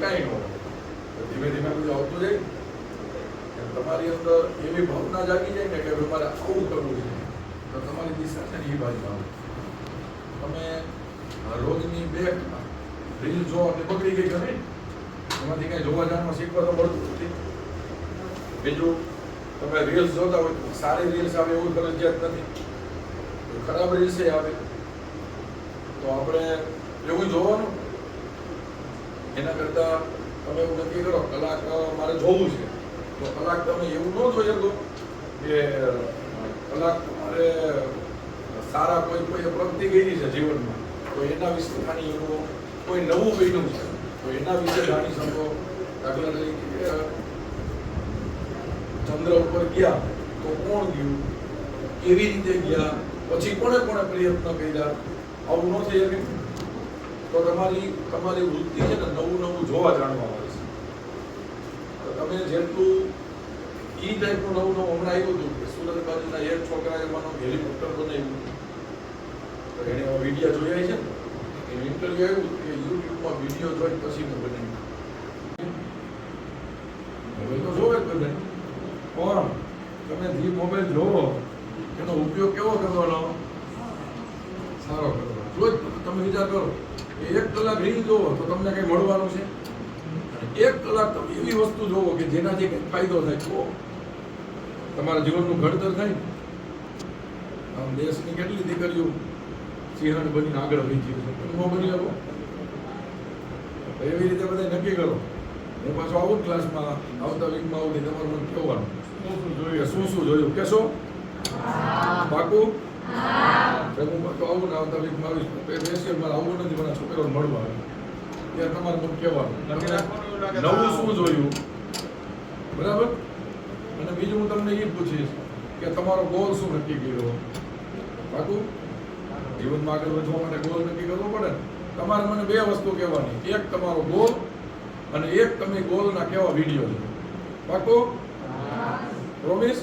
કાંઈ ન હોય. ધીમે ધીમે બધું આવતું જાય. તમારી અંદર એવી ભાવના જાગી જાય ને કે મારે આવું કરવું છે, તો તમારી દિશા છે ને એ બાજુ આવે. તમે રોજની 2 રીલ જો અને બગડી ગઈ ખરી, એમાંથી કંઈ જોવા જાણવા શીખવા તો મળતું નથી. બીજું, તમે રીલ્સ જોતા હોય તો સારી રીલ્સ આવે એવું ફરજિયાત નથી, ખરાબ રીલ્સ આવે. તો આપણે એવું જોવાનું. એના કરતા તમે એવું નક્કી કરો કલાક મારે જોવું છે, તો કલાક તમે એવું ન જોઈ શકો કે કલાક તમારે સારા કોઈ પ્રગતિ ગઈ છે જીવનમાં, તો એના વિશે જાણી શકો. કોઈ નવું બન્યું છે તો એના વિશે જાણી શકો. દાખલા તરીકે ચંદ્ર ઉપર ગયા તો કોણ ગયું, કેવી રીતે ગયા, પછી કોણે પ્રયત્ન કર્યા, આવું ન થઈ શકે. તો તમારી વૃત્તિ છે ને નવું જોવા જાણવા મળે છે. તો તમે જેટલું ઈ ટાઈપનું નવું હમણાં આવ્યું હતું કે સુરત બાજુના એક છોકરાએ માનો હેલિકોપ્ટર બનાવ્યું, તો એને વિડીયો જોયા છે ને, એનું ઇન્ટરવ્યુ આવ્યું કે યુટ્યુબમાં વિડીયો જોઈ પછી મેં બનાવ્યું. મોબાઈલ તો જોવે જ બધા, પણ તમે જે મોબાઈલ જોવો એનો ઉપયોગ કેવો કરવાનો, સારો કરવાનો. રોજ તમે વિચાર કરો 1 કલાક રીલ જોવો તો તમને કંઈ મળવાનું છે, અને 1 કલાક તમે એવી વસ્તુ જોવો કે જેનાથી કંઈક ફાયદો થાય, તો તમારા જીવનનું ઘડતર થાય. આમ દેશની કેટલી દીકરીઓ સિંહણ બનીને આગળ વધી ગઈ છે, તમે ન બની શકો. એવી રીતે બધા નક્કી કરો. હું પાછો આવું ક્લાસમાં આવતા વીકમાં આવું તમારું મને કહેવાનું શું જોયું કહેશો? પાકું? હું પાછું આવું ને આવતા વીકમાં આવીશ. બેસીએ મારે આવું નથી, મારા છોકરાઓને મળવા આવે ત્યારે તમારે મને કહેવાનું નવું શું જોયું, બરાબર? અને બીજું હું તમને એ પૂછીશ કે તમારો ગોલ શું નક્કી કર્યો. પાકું? જીવનમાં આગળ વધવા માટે ગોલ નક્કી કરવો પડે. તમારે મને 2 વસ્તુ કહેવાની, એક તમારો ગોલ અને એક તમે ગોલના કેવા વિડીયો છે. પાકું? પ્રોમિસ?